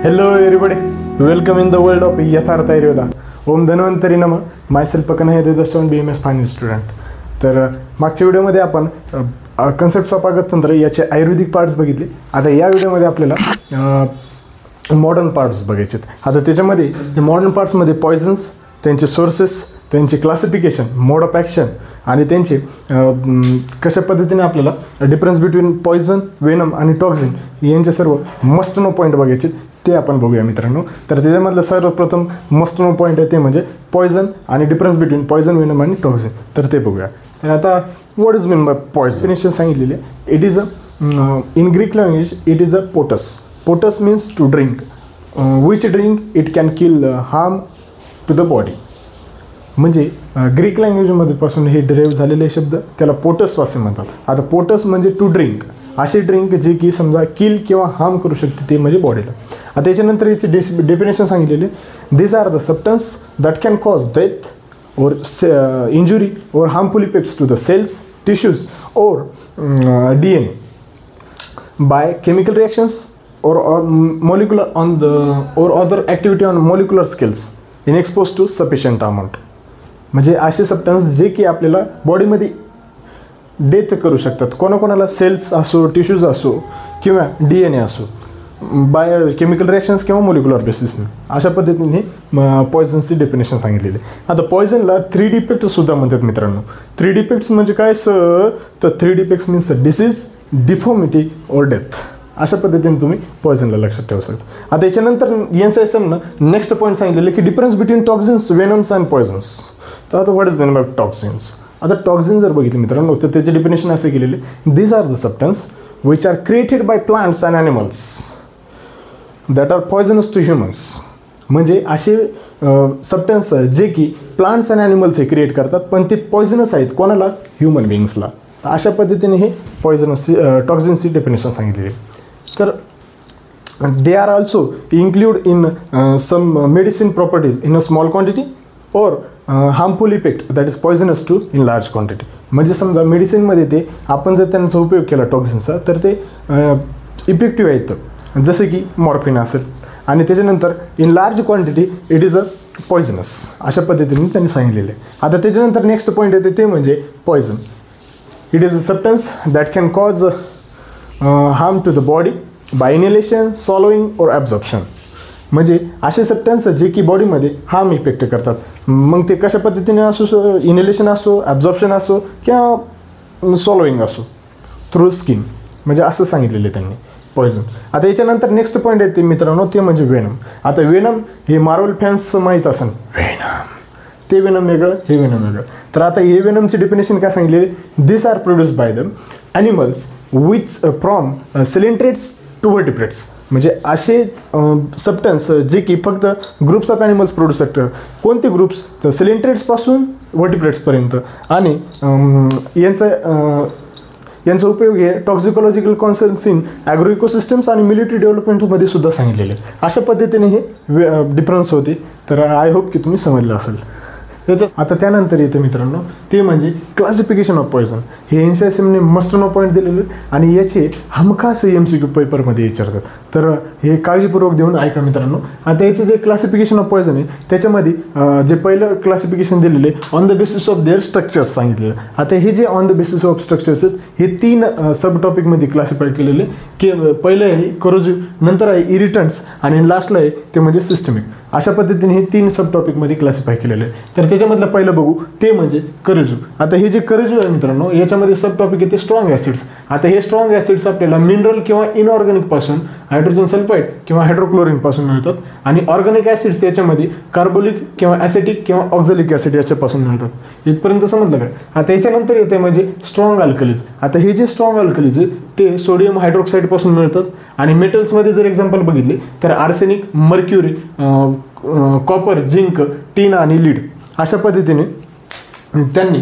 Hello everybody, welcome in the world of यथार्थ आयुर्वेदा. ओम धन्वंतरी नमः. Myself पकन हे देदस्टॉन BMS फायनल स्टुडंट. तर मागच्या व्हिडिओमध्ये आपण कन्सेप्ट्स ऑफ पाकतंत्र याचे आयुर्वेदिक पार्ट्स बघितले. आता या व्हिडिओमध्ये आपल्याला मॉडर्न पार्ट्स बघायचे आहेत. आता त्याच्यामध्ये मॉडर्न पार्ट्समध्ये पॉयझन्स, त्यांचे सोर्सेस, त्यांचे क्लासिफिकेशन, मोड ऑफ ॲक्शन आणि त्यांचे कशा पद्धतीने आपल्याला डिफरन्स बिटवीन पॉयझन, वेनम आणि टॉक्झिन यांचे सर्व मस्ट नो पॉईंट बघायचे ते आपण बघूया मित्रांनो. तर त्याच्यामधलं सर्वप्रथम मस्ट नो पॉईंट आहे ते म्हणजे पॉयझन आणि डिफरन्स बिटवीन पॉयझन, वेनम आणि टॉक्झिन. तर ते बघूया. तर आता what is mean by poisonation सांगितलेले. It is in Greek language it is potus. Potus means to drink. Which drink it can kill harm to the body. म्हणजे Greek लँग्वेजमध्ये पासून हे डिराईव्ह झालेले शब्द त्याला पोटस असे म्हणतात. आता पोटस म्हणजे टू ड्रिंक, असे ड्रिंक जे की समजा किल किंवा हार्म करू शकते ते म्हणजे बॉडीला. आता त्याच्यानंतर याची डेफिनेशन सांगितलेले. This are the substance that can cause death or injury or harmful effects to the cells, tissues or DNA by chemical reactions or molecular on the or other activity on molecular scales in exposed to sufficient amount. म्हणजे असे substance जे की आपल्याला बॉडीमध्ये death करू शकतात. कोणाकोणाला cells असो, टिश्यूज असो किंवा DNA असो, बाय केमिकल रिॲक्शन्स किंवा मोलिक्युलर बेसिसने. अशा पद्धतीने पॉयझनची डेफिनेशन सांगितलेली. आता पॉयझनला 3 डिफेक्ट्ससुद्धा म्हणतात मित्रांनो. 3 डिफेक्ट्स म्हणजे काय तर 3 डिफेक्ट्स मीन्स डिसीज, डिफॉर्मिटी और डेथ. अशा पद्धतीने तुम्ही पॉयझनला लक्षात ठेवू शकता. आता याच्यानंतर NSISMनं नेक्स्ट पॉईंट सांगितलेलं की difference between toxins, venoms and poisons. तर आता what is mean by toxins. आता टॉक्झिन जर बघितले मित्रांनो तर त्याचे डेफिनेशन असे केलेले. This are the substance which are created by plants and animals that are poisonous to humans. म्हणजे असे सबस्टन्स जे की प्लांट्स अँड ॲनिमल्स हे क्रिएट करतात पण ते पॉयझनस आहेत कोणाला, ह्युमन बिईंग्सला. तर अशा पद्धतीने हे पॉयझनसची टॉक्झिन्सची डेफिनेशन सांगितलेली. तर they are also include in some medicine properties in a small quantity or harmful effect that is poisonous to in large quantity. म्हणजे समजा मेडिसिनमध्ये ते आपण जर त्यांचा उपयोग केला टॉक्झिन्सचा तर ते इफेक्टिव्ह आहेत, जसे की मॉर्फिन असेल. आणि त्याच्यानंतर in large quantity it is a poisonous. अशा पद्धतीने त्यांनी सांगितलेले. आता त्याच्यानंतर नेक्स्ट पॉईंट येते ते म्हणजे poison. It is a substance that can cause harm to the body by inhalation, swallowing और ॲब्झॉर्प्शन. म्हणजे असे सबस्टन्स जे की बॉडीमध्ये हार्म इफेक्ट करतात. मग ते कशा पद्धतीने असो, इनहेलेशन असो, ॲब्झॉर्प्शन असो किंवा स्वॉलोइंग असो थ्रू स्किन. म्हणजे असं सांगितलेलं आहे त्यांनी पॉयझन. आता याच्यानंतर नेक्स्ट पॉईंट येते मित्रांनो ते म्हणजे वेनम. आता वेनम हे मार्वल फॅन्स माहीत असेल. वेनम ते वेनम वेगळं, हे वेनम वेगळं. तर आता हे वेनमची डेफिनेशन काय सांगितलेली. This are produce by the animals which from coelenterates to vertebrates. म्हणजे असे सबस्टन्स जे की फक्त ग्रुप्स ऑफ ॲनिमल्स प्रोड्यूस करतात. कोणते ग्रुप्स तर सिलेंट्रेट्सपासून व्हर्टिब्रेट्सपर्यंत. आणि यांचा उपयोग हे टॉक्झिकोलॉजिकल कॉन्सर्न्स इन ॲग्रो इकोसिस्टम्स आणि मिलिटरी डेव्हलपमेंटमध्ये सुद्धा सांगितलेले. अशा पद्धतीने हे डिफरन्स होते. तर आय होप की तुम्ही समजलं असेल. आता त्यानंतर येतं मित्रांनो ते म्हणजे क्लासिफिकेशन ऑफ पॉयझन. हे NSISMने मस्ट नो पॉईंट दिलेले आणि याचे हमखास MCQ पेपरमध्ये विचारतात. तर हे काळजीपूर्वक देऊन ऐका मित्रांनो. आता याचं जे क्लासिफिकेशन ऑफ पॉयझन आहे त्याच्यामध्ये जे पहिलं क्लासिफिकेशन दिलेले on the basis of their structures सांगितलेलं. आता हे जे on the basis of structures आहेत हे 3 सब टॉपिकमध्ये क्लासिफाय केलेले की पहिलं आहे करोजिव्ह, नंतर आहे इरिटंट्स आणि लास्टला आहे ते म्हणजे सिस्टमिक. अशा पद्धतीने हे 3 सब टॉपिकमध्ये क्लासिफाय केलेले आहे. तर त्याच्यामधलं पहिलं बघू ते म्हणजे करोजिव्ह. आता हे जे करोजिव्ह आहे मित्रांनो याच्यामध्ये सब टॉपिक येते स्ट्रॉंग ॲसिड्स. आता हे स्ट्रॉंग ॲसिड्स आपल्याला मिनरल किंवा इनऑर्गॅनिक पासून हायड्रोजन सल्फाईड किंवा हायड्रोक्लोरिन पासून मिळतात. आणि ऑर्गॅनिक ॲसिड्स याच्यामध्ये कार्बोलिक किंवा ॲसिटिक किंवा ऑक्झॅलिक ॲसिड याच्यापासून मिळतात. इथपर्यंत समजलं का. आता याच्यानंतर येते म्हणजे स्ट्रॉंग अल्कलीज. आता हे जे स्ट्रॉंग अल्कलीज आहे ते सोडियम हायड्रोक्साईड पासून मिळतात. आणि मेटल्समध्ये जर एक्झाम्पल बघितले तर आर्सेनिक, मर्क्युरी, कॉपर, झिंक, टीन आणि लीड. अशा पद्धतीने त्यांनी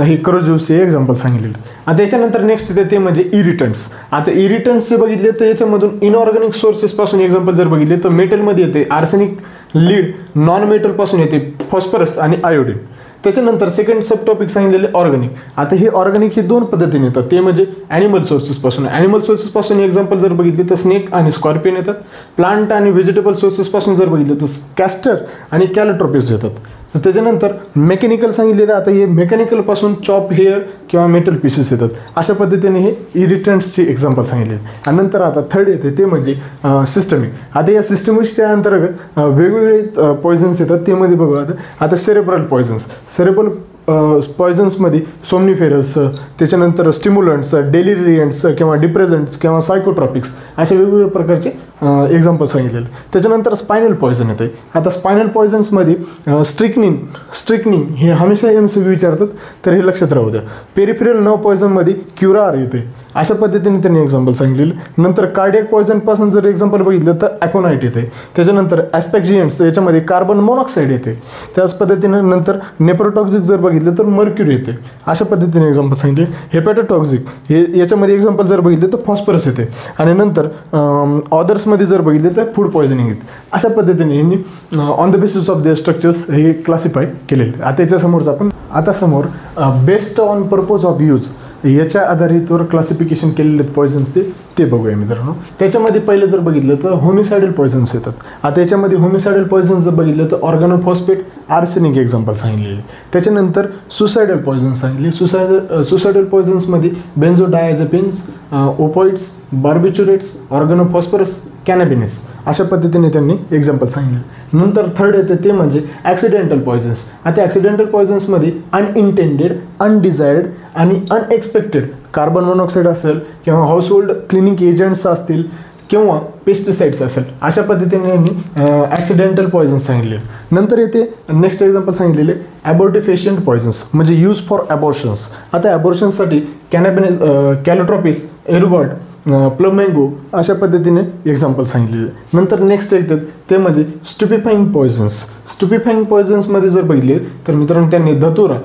हे करोजिव्हचे एक्झाम्पल सांगितलेले. आता याच्यानंतर नेक्स्ट येते ते म्हणजे इरिटंट्स. आता इरिटंट्स जे बघितले तर याच्यामधून इनऑर्गॅनिक सोर्सेसपासून एक्झाम्पल जर बघितले तर मेटलमध्ये येते आर्सेनिक, लीड, नॉन मेटलपासून येते फॉस्फरस आणि आयोडीन. त्याच्यानंतर सेकंड सब टॉपिक सांगितलेले ऑर्गॅनिक. आता हे ऑर्गॅनिक हे दोन पद्धतीने येतात, ते म्हणजे ॲनिमल सोर्सेसपासून. ॲनिमल सोर्सेसपासून एक्झाम्पल जर बघितले तर स्नेक आणि स्कॉर्पियन येतात. प्लांट आणि व्हेजिटेबल सोर्सेसपासून जर बघितलं तर कॅस्टर आणि कॅलोट्रोपिस येतात. तर त्याच्यानंतर मेकॅनिकल सांगितलेलं, आता हे मेकॅनिकलपासून चॉप हेअर किंवा मेटल पीसेस येतात. अशा पद्धतीने हे इरिटंट्सचे एक्झाम्पल सांगितले. आणि नंतर आता थर्ड येते ते म्हणजे सिस्टमिक. आता या सिस्टमिकच्या अंतर्गत वेगवेगळे पॉयझन्स येतात. ते मध्ये बघू आता सेरेब्रल पॉयझन्स. पॉयझन्समध्ये सोमनिफेरस, त्याच्यानंतर स्टिम्युलंट्स, डेलिरियंट्स किंवा डिप्रेझंट्स किंवा सायकोट्रॉपिक्स अशा वेगवेगळ्या प्रकारचे एक्झाम्पल सांगितलेले. त्याच्यानंतर स्पायनल पॉयझन येते. आता स्पायनल पॉयझन्समध्ये स्ट्रिक्निन हे हमेशा MCQ विचारतात, तर हे लक्षात राहू द्या. पेरिफेरल नर्व पॉयझनमध्ये क्युरार येते. अशा पद्धतीने त्यांनी एक्झाम्पल सांगितलेलं. नंतर कार्डियक पॉयझनपासून जर एक्झाम्पल बघितलं तर ॲकोनाईट येते. त्याच्यानंतर ॲस्पेक्जियंट्स याच्यामध्ये कार्बन मोनॉक्साईड येते. त्याच पद्धतीने नंतर नेप्रोटॉक्झिक जर बघितलं तर मर्क्युरी येते. अशा पद्धतीने एक्झाम्पल सांगितले. हेपॅटोटॉक्झिक हे याच्यामध्ये एक्झाम्पल जर बघितलं तर फॉस्फरस येते. आणि नंतर ऑदर्समध्ये जर बघितलं तर फूड पॉयझनिंग येते. अशा पद्धतीने यांनी on the basis of their structures हे क्लासिफाय केलेले. आता याच्यासमोरच आपण समोर based on purpose of use याच्या आधारितवर क्लासिफिकेशन केलेले पॉयझन्सचे ते बघूया मित्रांनो. त्याच्यामध्ये पहिलं जर बघितलं तर होमिसायडल पॉयझन्स येतात. आता याच्यामध्ये होमिसायडल पॉयझन्स जर बघितलं तर ऑर्गॅनोफॉस्फेट, आर्सेनिक एक्झाम्पल सांगितलेले. त्याच्यानंतर सुसायडल पॉयझन्स सांगितले. सुसायडल पॉयझन्समध्ये बेन्झोडायझेपिन्स, ओपॉइड्स, बार्बिच्युरेट्स, ऑर्गॅनोफॉस्फरस, कॅनॅबिनिस अशा पद्धतीने त्यांनी एक्झाम्पल सांगितले. नंतर थर्ड येते ते म्हणजे ॲक्सिडेंटल पॉयझन्स. आता ॲक्सिडेंटल पॉयझन्समध्ये अनइंटेंडेड, अनडिझायर्ड आणि अनएक्सपेक्टेड कार्बन मोनॉक्साईड असेल किंवा हाऊसहोल्ड क्लिनिक एजंट्स असतील किंवा पेस्टिसाइड्स असेल, अशा पद्धतीने यांनी ॲक्सिडेंटल पॉयझन्स सांगितले. नंतर येते नेक्स्ट एक्झाम्पल सांगितलेले ॲबॉर्टिफिशियंट पॉयझन्स म्हणजे यूज फॉर ॲबॉर्शन्स. आता ॲबॉर्शन्ससाठी कॅलोट्रॉपिस, एरुगॉट, प्लमेंगो अशा पद्धतीने एक्झाम्पल सांगितलेले. नंतर नेक्स्ट येतात ते म्हणजे स्टुपिफाईंग पॉयझन्स. स्टुपिफाईंग पॉयझन्समध्ये जर बघितले तर मित्रांनो त्यांनी धतुरा,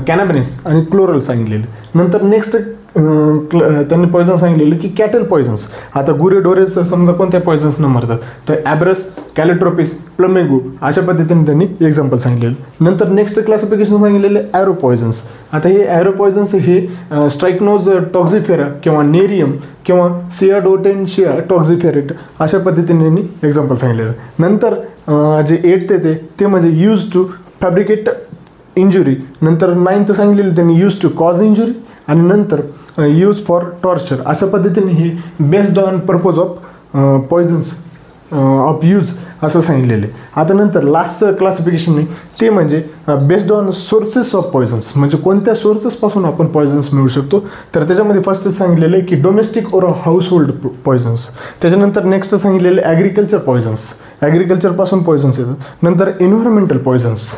कॅनॅबिनिस आणि क्लोरल सांगितलेले. नंतर नेक्स्ट त्यांनी पॉयझन सांगितलेलं की कॅटल पॉयझन्स. आता गुरे ढोरे समजा कोणत्या पॉयझन्स न मरतात तर ॲब्रस, कॅलोट्रोपिस, प्लमेगो अशा पद्धतीने त्यांनी एक्झाम्पल सांगितलेलं. नंतर नेक्स्ट क्लासिफिकेशन सांगितलेलं ॲरो पॉयझन्स. आता हे ॲरो पॉयझन्स हे स्ट्रायक्नोज टॉक्झिफेरा किंवा नेरियम किंवा सियाडोटेन्शिया टॉक्झिफेरेट अशा पद्धतीने त्यांनी एक्झाम्पल सांगितलेलं. नंतर जे 8th येते ते म्हणजे यूज टू फॅब्रिकेट इंजुरी. नंतर 9th सांगितलेलं त्यांनी यूज टू कॉज इंजुरी. आणि नंतर यूज फॉर टॉर्चर. अशा पद्धतीने हे based on purpose of Poisson's of use असं सांगितलेले. आता नंतर लास्टचं क्लासिफिकेशन नाही ते म्हणजे based on sources of Poisson's म्हणजे कोणत्या सोर्सेसपासून आपण पॉयझन्स मिळू शकतो. तर त्याच्यामध्ये फर्स्ट सांगितलेलं आहे की डोमेस्टिक और हाऊस होल्ड पॉयझन्स. त्याच्यानंतर नेक्स्ट सांगितलेले ॲग्रिकल्चर पॉयझन्स, ॲग्रिकल्चरपासून पॉयझन्स येतात. नंतर एन्व्हायरमेंटल पॉयझन्स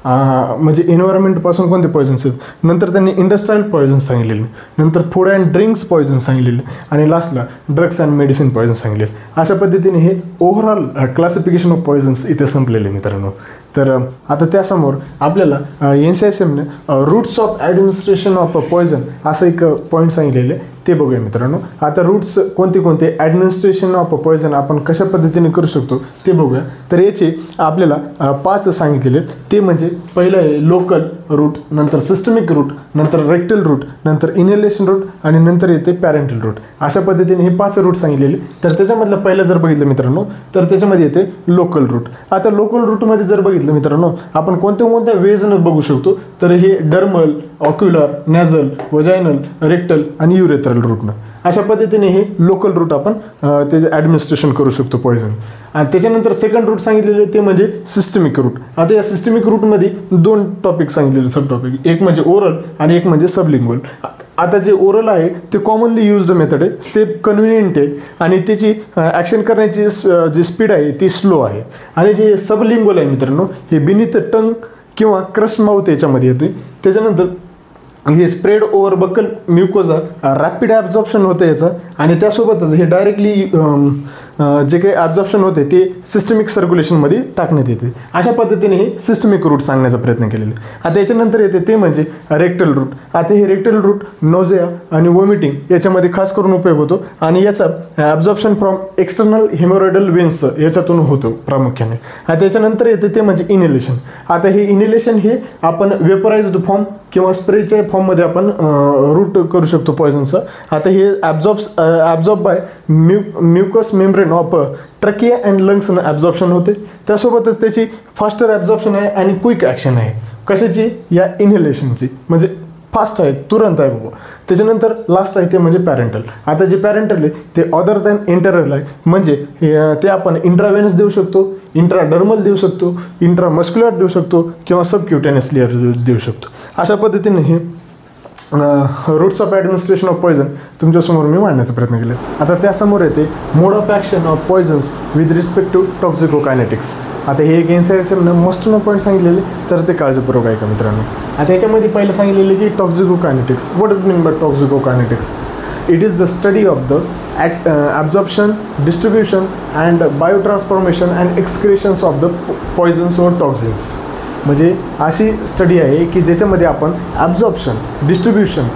म्हणजे एन्व्हायरमेंटपासून कोणते पॉयझन्स आहेत. नंतर त्यांनी इंडस्ट्रियल पॉयझन्स सांगितलेले. नंतर फूड अँड ड्रिंक्स पॉयझन्स सांगितलेले. आणि लास्टला ड्रग्स अँड मेडिसिन पॉयझन्स सांगितले. अशा पद्धतीने हे ओव्हरऑल क्लासिफिकेशन ऑफ पॉयझन्स इथे संपलेले मित्रांनो. तर आता त्यासमोर आपल्याला NCISMने routes of administration of poison असं एक पॉईंट सांगितलेले ते बघूया मित्रांनो. आता रूट्स कोणते कोणते ॲडमिनिस्ट्रेशन ऑफ पॉयझन आपण कशा पद्धतीने करू शकतो ते बघूया. तर याचे आपल्याला 5 सांगितलेले ते म्हणजे पहिलं आहे लोकल रूट, नंतर सिस्टमिक रूट, नंतर रेक्टल रूट, नंतर इनहेलेशन रूट आणि नंतर येते पॅरेंटल रूट. अशा पद्धतीने हे 5 रूट सांगितलेले. तर त्याच्यामधलं पहिलं जर बघितलं मित्रांनो तर त्याच्यामध्ये येते लोकल रूट. आता लोकल रूटमध्ये जर बघितलं मित्रांनो आपण कोणत्या वेजनं बघू शकतो तर हे डर्मल, ऑक्युलर, नॅझल, वजायनल, रेक्टल आणि युरेथ्रल रूटनं. अशा पद्धतीने हे लोकल रूट आपण त्याचे ॲडमिनिस्ट्रेशन करू शकतो पॉयझन. आणि त्याच्यानंतर सेकंड रूट सांगितलेले ते म्हणजे सिस्टमिक रूट. आता या सिस्टमिक रूटमध्ये 2 टॉपिक सांगितलेले, सब टॉपिक, एक म्हणजे ओरल आणि एक म्हणजे सबलिंग्वल. आता जे ओरल आहे ते कॉमनली युज्ड मेथड आहे, सेफ, कन्व्हिनियंट आहे आणि त्याची ॲक्शन करण्याची जी स्पीड आहे ती स्लो आहे. आणि जे सबलिंग्वल आहे मित्रांनो हे बिनिथ टंग किंवा क्रश माउथ याच्यामध्ये येते. त्याच्यानंतर हे spread over buccal mucosa, rapid absorption होतं याचं, आणि त्यासोबतच हे डायरेक्टली जे काही ॲब्झॉर्प्शन होते ते सिस्टमिक सर्क्युलेशनमध्ये टाकण्यात येते. अशा पद्धतीने हे सिस्टमिक रूट सांगण्याचा प्रयत्न केलेला आहे. आता याच्यानंतर येते ते म्हणजे रेक्टल रूट. आता हे रेक्टल रूट नोझिया आणि वॉमिटिंग याच्यामध्ये खास करून उपयोग होतो, आणि याचा ॲब्झॉर्प्शन फ्रॉम एक्सटर्नल हेमोरॉइडल वेन्स याच्यातून होतो प्रामुख्याने. आता याच्यानंतर येते ते म्हणजे इनहेलेशन. आता हे इनहेलेशन हे आपण वेपराइज्ड फॉर्म किंवा स्प्रेच्या फॉर्ममध्ये आपण रूट करू शकतो पॉयझनचं. आता हे absorb by mucus membrane of trachea and लंग्सनं ॲब्झॉर्प्शन होते. त्यासोबतच त्याची फास्टर ॲब्झॉर्प्शन आहे आणि क्विक ॲक्शन आहे. कशाची? या इनहेलेशनची, म्हणजे फास्ट आहे, तुरंत आहे बाबा. त्याच्यानंतर लास्ट आहे ते म्हणजे पॅरेंटल. आता जे पॅरेंटल आहे ते अदर दॅन इंटरल आहे, म्हणजे ते आपण इंट्रावेनस देऊ शकतो, इंट्राडर्मल देऊ शकतो, इंट्रामस्क्युलर देऊ शकतो किंवा सबक्युटेनियस लेअर देऊ शकतो. अशा पद्धतीने हे routes of administration of poison तुमच्यासमोर मी मांडण्याचा प्रयत्न केला. आता त्यासमोर येते mode of action of poisons with respect to toxicokinetics. आता हे एक एनसायसमनं मस्ट नो पॉईंट सांगितलेले, तर ते काळजीपूर्वक आहे का मित्रांनो. आता याच्यामध्ये पहिलं सांगितलेलं की toxicokinetics. What is mean by toxicokinetics? It is the study of the absorption, distribution and biotransformation and excretions of the poisons or toxins. म्हणजे अशी स्टडी आहे की ज्याच्यामध्ये आपण ॲब्झॉर्प्शन, डिस्ट्रीब्युशन,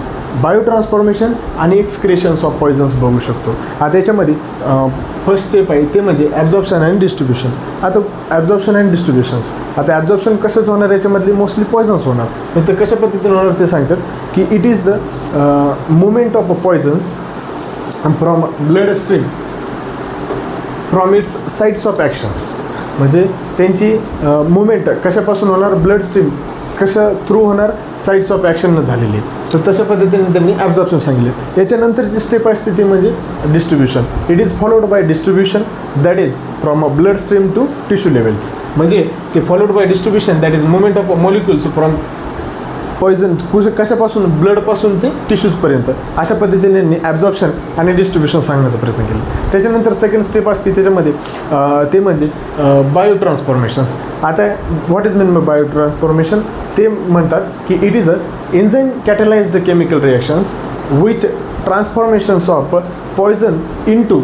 बायोट्रान्सफॉर्मेशन आणि एक्सक्रेशन्स ऑफ पॉयझन्स बघू शकतो. आता याच्यामध्ये फर्स्ट स्टेप आहे ते म्हणजे ॲब्झॉर्प्शन अँड डिस्ट्रीब्युशन. आता ॲब्झॉर्प्शन अँड डिस्ट्रीब्युशन्स, आता ॲब्झॉर्प्शन कसंच होणार, याच्यामधले मोस्टली पॉयझन्स होणार. पण ते कशा पद्धतीने होणार ते सांगतात की it is the movement of Poisson's from blood stream from its sites of actions. म्हणजे त्यांची मुवमेंट कशापासून होणार? ब्लड स्ट्रीम कशा थ्रू होणार? साईट्स ऑफ ॲक्शननं झालेली. तर तशा पद्धतीने त्यांनी ॲब्झॉर्प्शन सांगितले. याच्यानंतरची स्टेप असते ती म्हणजे distribution. It is followed by distribution that is from a blood stream to tissue levels. म्हणजे ते followed by distribution that is movement of molecules from poison कशापासून? ब्लडपासून ते टिश्यूजपर्यंत. अशा पद्धतीने ॲब्झॉर्प्शन आणि डिस्ट्रीब्युशन सांगण्याचा प्रयत्न केला. त्याच्यानंतर सेकंड स्टेप असते त्याच्यामध्ये ते म्हणजे बायोट्रान्सफॉर्मेशन्स. आता what is mean by biotransformation? ते म्हणतात की it is a enzyme catalysed chemical reactions which transformations of poison into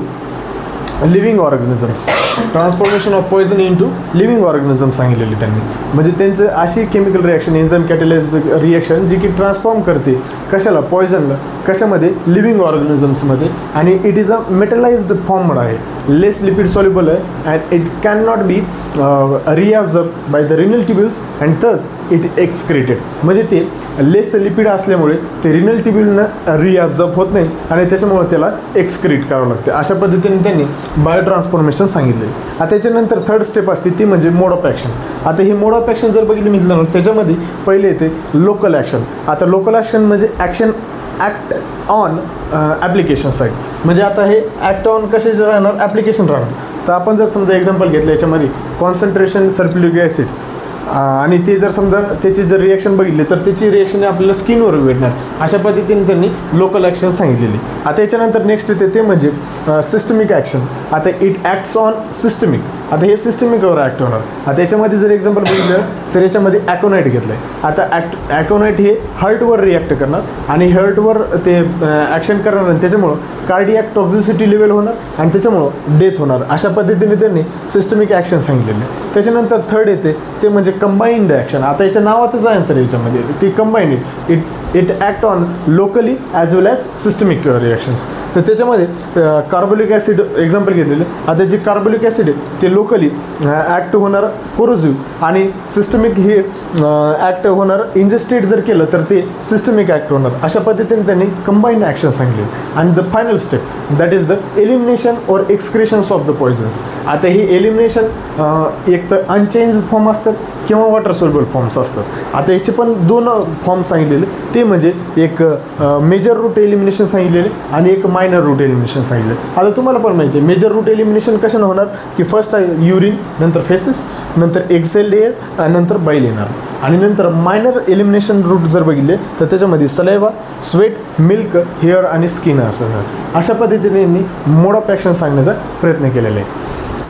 living organisms. Transformation of poison into living organism सांगितलेली त्यांनी. म्हणजे त्यांचं अशी chemical reaction, enzyme catalysed reaction जी की ट्रान्सफॉर्म करते कशाला? पॉयझनला. कशामध्ये? लिव्हिंग ऑर्गॅनिझम्समध्ये. आणि it is a metabolised form आहे, लेस लिपिड सॉल्युबल आहे, and it can not be reabsorb by the renal tubules and thus it excreted. म्हणजे ते लेस लिपिड असल्यामुळे ते रिनल ट्युब्युलनं रिॲब्झॉर्ब होत नाही आणि त्याच्यामुळे त्याला एक्सक्रीट करावं लागते. अशा पद्धतीने त्यांनी बायोट्रान्सफॉर्मेशन सांगितले. आता त्याच्यानंतर थर्ड स्टेप असते ती म्हणजे मोड ऑफ ॲक्शन. आता हे मोड ऑफ ॲक्शन जर बघितलं मित्रांनो, त्याच्यामध्ये पहिले येते लोकल ॲक्शन. आता लोकल ॲक्शन म्हणजे action act on application side. म्हणजे आता हे ॲक्ट ऑन कसे राहणार? ॲप्लिकेशन राहणार. तर आपण जर समजा एक्झाम्पल घेतलं याच्यामध्ये कॉन्सन्ट्रेशन सल्फ्युरिक ॲसिड, आणि ते जर समजा त्याची जर रिॲक्शन बघितली तर त्याची रिॲक्शन आपल्याला स्किनवर भेटणार. अशा पद्धतीने त्यांनी लोकल ॲक्शन सांगितलेली. आता याच्यानंतर नेक्स्ट येते ते म्हणजे सिस्टमिक ॲक्शन. आता इट ॲक्ट्स ऑन सिस्टमिक. आता हे सिस्टमिकवर ॲक्ट होणार. आता याच्यामध्ये जर एक्झाम्पल बघितलं तर याच्यामध्ये ॲकोनाईट घेतलं आहे. आता ॲकोनाईट हे हार्टवर रिॲक्ट करणार आणि हार्टवर ते ॲक्शन करणार आणि त्याच्यामुळं कार्डियाक टॉक्झिसिटी लेवल होणार आणि त्याच्यामुळं डेथ होणार. अशा पद्धतीने त्यांनी सिस्टमिक ॲक्शन सांगितलेले. त्याच्यानंतर थर्ड येते ते म्हणजे कंबाईंड ॲक्शन. आता याच्या नावातच आहे सर याच्यामध्ये की combined it act on locally as well as systemic reactions. तर त्याच्यामध्ये कार्बोलिक ॲसिड एक्झाम्पल घेतलेले. आता जे कार्बोलिक ॲसिड आहे ते लोकली ॲक्ट होणार कोरोजिव्ह आणि सिस्टमिक हे ॲक्ट होणार इंजेस्टेड जर केलं तर ते सिस्टमिक ॲक्ट होणार. अशा पद्धतीने त्यांनी कंबाईंड ॲक्शन सांगितले. आणि the final step that is the elimination or excretions of the poisons. आता हे एलिमिनेशन एक तर अनचेंज फॉर्म असतात किंवा वॉटर सोल्युबल फॉर्म्स असतात. आता याचे पण दोन फॉर्म सांगितलेले ते म्हणजे एक मेजर रूट एलिमिनेशन सांगितलेले आणि एक मायनर रूट एलिमिनेशन सांगितले. आता तुम्हाला पण माहिती आहे मेजर रूट एलिमिनेशन कशानं होणार की फर्स्ट आहे युरिन, नंतर फेसेस, नंतर एक्सेल एअर, नंतर बाईल येणार. आणि नंतर मायनर एलिमिनेशन रूट जर बघितले तर त्याच्यामध्ये सलाइवा, स्वेट, मिल्क, हेअर आणि स्किन असणार. अशा पद्धतीने मोड ऑफ ॲक्शन सांगण्याचा प्रयत्न केलेला आहे.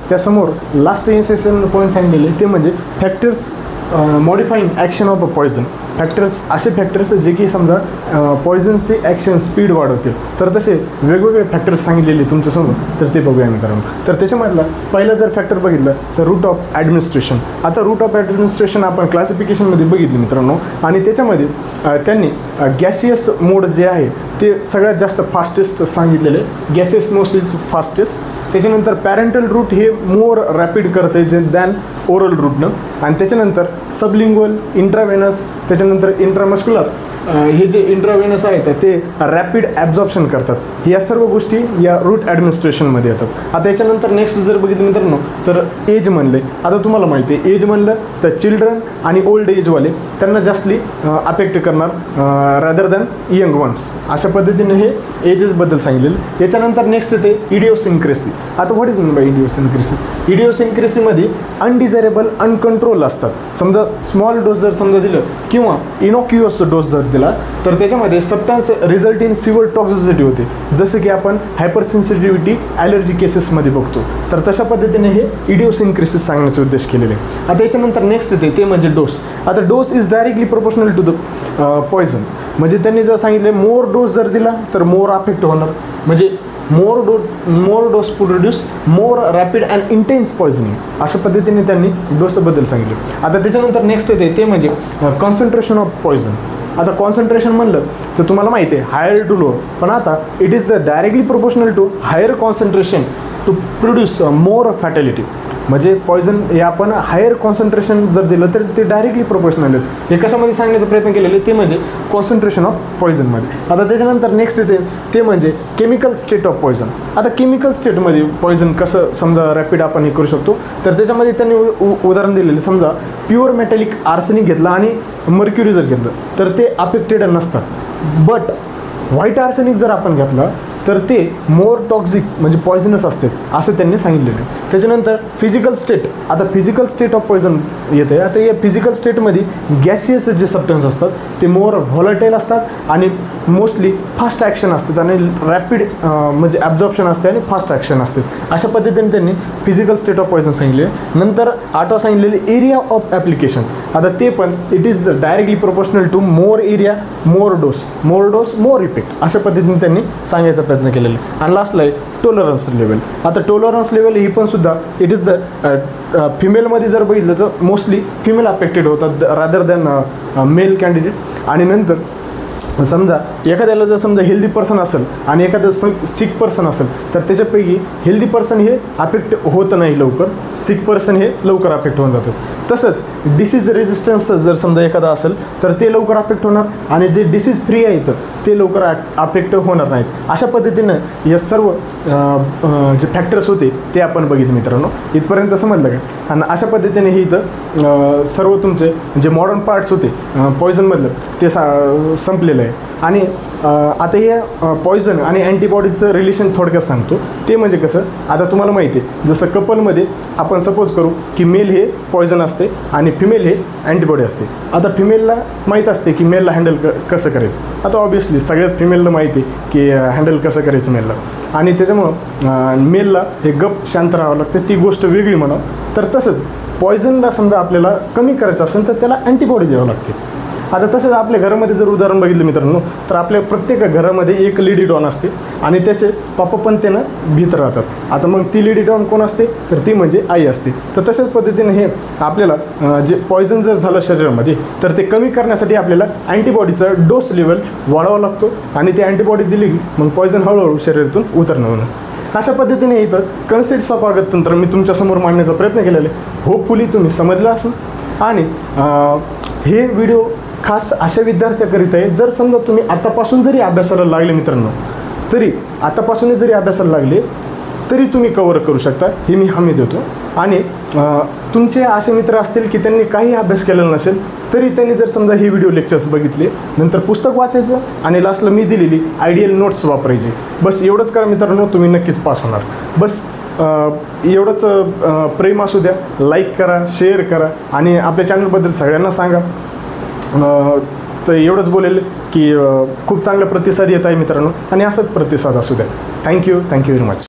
त्यासमोर लास्ट इन्सेशन पॉईंट सांगितलेले ते म्हणजे factors मॉडिफाईंग action of a poison. Factors असे फॅक्टर्स जे की समजा पॉयझनचे ॲक्शन स्पीड वाढवतील, तर तसे वेगवेगळे फॅक्टर्स सांगितलेले तुमच्यासमोर, तर ते बघूया मित्रांनो. तर त्याच्यामधला पहिला जर फॅक्टर बघितलं तर रूट ऑफ ॲडमिनिस्ट्रेशन. आता रूट ऑफ ॲडमिनिस्ट्रेशन आपण क्लासिफिकेशनमध्ये बघितली मित्रांनो, आणि त्याच्यामध्ये त्यांनी गॅसियस मोड जे आहे ते सगळ्यात जास्त फास्टेस्ट सांगितलेले. Gaseous mode is fastest. त्याच्यानंतर पॅरेंटल रूट हे मोर रॅपिड करते जे दॅन ओरल रूटनं. आणि त्याच्यानंतर सबलिंग्वल, इंट्रावेनस, त्याच्यानंतर इंट्रामस्क्युलर हे जे इंट्रावेनस आहेत ते रॅपिड ॲब्झॉर्प्शन करतात. या सर्व गोष्टी या रूट ॲडमिनिस्ट्रेशनमध्ये येतात. आता याच्यानंतर नेक्स्ट जर बघितलं मित्रांनो तर एज म्हणले. आता तुम्हाला माहिती आहे एज म्हणलं तर चिल्ड्रन आणि ओल्ड एजवाले त्यांना जास्टली अफेक्ट करणार रॅदर दॅन यंग वन्स. अशा पद्धतीने हे एजेसबद्दल सांगितलेलं. याच्यानंतर नेक्स्ट येते इडिओसिन्क्रेसी. आता what is mean by idiosyncrasy? इडिओसिन्क्रेसीमध्ये अनडिझायरेबल, अनकंट्रोल असतात. समजा स्मॉल डोस जर समजा दिलं किंवा इनॉक्युअस डोस जर दिला तर त्याच्यामध्ये substance result in severe toxicity होते, जसं की आपण हायपरसेन्सिटिव्हिटी ॲलर्जी केसेसमध्ये बघतो. तर तशा पद्धतीने हे इडिओसिन्क्रेसीस सांगण्याचा उद्देश केलेले आहे. आता याच्यानंतर नेक्स्ट येते ते म्हणजे डोस. आता dose is directly proportional to the poison. म्हणजे त्यांनी जर सांगितले मोर डोस जर दिला तर मोर अफेक्ट होणार, म्हणजे more dose produce more rapid and intense poisoning. अशा पद्धतीने त्यांनी डोसबद्दल सांगितले. आता त्याच्यानंतर नेक्स्ट येते ते म्हणजे कॉन्सन्ट्रेशन ऑफ पॉयझन. आता कॉन्सन्ट्रेशन म्हणलं तर तुम्हाला माहिती आहे हायर टू लो, पण आता it is the directly proportional to higher concentration to produce more fatality. म्हणजे पॉयझन हे आपण हायर कॉन्सन्ट्रेशन जर दिलं तर ते डायरेक्टली प्रोपोर्शनल आहेत. हे कशामध्ये सांगण्याचा प्रयत्न केलेले ते म्हणजे कॉन्सन्ट्रेशन ऑफ पॉयझनमध्ये. आता त्याच्यानंतर नेक्स्ट येते ते म्हणजे केमिकल स्टेट ऑफ पॉयझन. आता केमिकल स्टेटमध्ये पॉयझन कसं समजा रॅपिड आपण हे करू शकतो, तर त्याच्यामध्ये त्यांनी उदाहरण दिलेले. समजा प्युअर मेटॅलिक आर्सेनिक घेतलं आणि मर्क्युरी जर घेतलं तर ते अफेक्टेड नसतात, बट व्हाईट आर्सेनिक जर आपण घेतलं तर ते मोर टॉक्सिक म्हणजे पॉयझनस असते असं त्यांनी सांगितलेलं. त्याच्यानंतर फिजिकल स्टेट. आता फिजिकल स्टेट ऑफ पॉयझन येते. आता या फिजिकल स्टेटमध्ये गॅसियस जे सबस्टन्स असतात ते मोर व्हॉलटाईल असतात आणि मोस्टली फास्ट ॲक्शन असतात आणि रॅपिड म्हणजे ॲब्झॉर्प्शन असते आणि फास्ट ॲक्शन असते. अशा पद्धतीने त्यांनी फिजिकल स्टेट ऑफ पॉयझन सांगितले. नंतर आठवा सांगितलेले एरिया ऑफ ॲप्लिकेशन. आता ते पण it is the directly proportional to more area more dose more effect. अशा पद्धतीने त्यांनी सांगायचा प्रयत्न केलेला. आणि लास्टला आहे टॉलरन्स लेवल. आता टॉलरन्स लेवल ही पण सुद्धा इट इज द फिमेलमध्ये जर बघितलं तर मोस्टली फिमेल अफेक्टेड होतात रादर दॅन मेल कॅन्डिडेट. आणि नंतर समजा एखाद्याला जर समजा हेल्दी पर्सन असेल आणि एखादं सिक पर्सन असेल तर त्याच्यापैकी हेल्दी पर्सन हे अफेक्ट होत नाही लवकर, सिक पर्सन हे लवकर अफेक्ट होऊन जातं. तसंच डिसीज रेजिस्टन्स जर समजा एखादा असेल तर ते लवकर अफेक्ट होणार आणि जे डिसीज फ्री आहेत ते लवकर अफेक्ट होणार नाहीत. अशा पद्धतीनं या सर्व जे फॅक्टर्स होते ते आपण बघितले मित्रांनो. इथपर्यंत समजलं का? आणि अशा पद्धतीने हे इथं सर्व तुमचे जे मॉडर्न पार्ट्स होते पॉयझनमधलं ते संपलेलं आहे. आणि आता हे पॉयझन आणि अँटीबॉडीचं रिलेशन थोडक्यात सांगतो. ते म्हणजे कसं, आता तुम्हाला माहिती आहे जसं कपलमध्ये आपण सपोज करू की मेल हे पॉयझन असते आणि फिमेल हे अँटीबॉडी असते. आता फिमेलला माहीत असते की मेलला हँडल कसं करायचं. आता ऑब्वियसली सगळ्याच फिमेलला माहिती आहे की हँडल कसं करायचं मेलला, आणि त्याच्यामुळं मेलला हे गप शांत राहावं लागतं, ती गोष्ट वेगळी म्हणा. तर तसंच पॉयझनला समजा आपल्याला कमी करायचं असेल तर त्याला अँटीबॉडी द्यावं लागते. आता तसंच आपल्या घरामध्ये जर उदाहरण बघितलं मित्रांनो तर आपल्या प्रत्येक घरामध्ये एक लेडी डॉन असते आणि त्याचे पप्पा पण त्यानं भीत राहतात. आता मग ती लेडी डॉन कोण असते तर ती म्हणजे आई असते. तर तशाच पद्धतीने हे आपल्याला जे पॉयझन जर झालं शरीरामध्ये तर ते कमी करण्यासाठी आपल्याला अँटीबॉडीचा डोस लेवल वाढवावा लागतो आणि ती अँटीबॉडी दिली मग पॉयझन हळूहळू शरीरातून उतरणं होणं. अशा पद्धतीने इथं कन्सेप्ट्स ऑफ पाकतंत्र मी तुमच्यासमोर मांडण्याचा प्रयत्न केलेला आहे. होपफुली तुम्ही समजलं असेल. आणि हे व्हिडिओ खास अशा विद्यार्थ्याकरिता आहे जर समजा तुम्ही आतापासून जरी अभ्यासाला लागले मित्रांनो, तरी आतापासून जरी अभ्यासाला लागले तरी तुम्ही कव्हर करू शकता, हे मी हमी देतो. आणि तुमचे असे मित्र असतील की त्यांनी काही अभ्यास केलेला नसेल तरी त्यांनी जर समजा हे व्हिडिओ लेक्चर्स बघितले, नंतर पुस्तक वाचायचं आणि लास्टला मी दिलेली आयडियल नोट्स वापरायचे. बस एवढंच करा मित्रांनो, तुम्ही नक्कीच पास होणार. बस एवढंच प्रेम असू द्या, लाईक करा, शेअर करा आणि आपल्या चॅनलबद्दल सगळ्यांना सांगा. तर एवढंच बोलेल की खूप चांगला प्रतिसाद येत आहे मित्रांनो आणि असाच प्रतिसाद असू द्या. Thank you very much.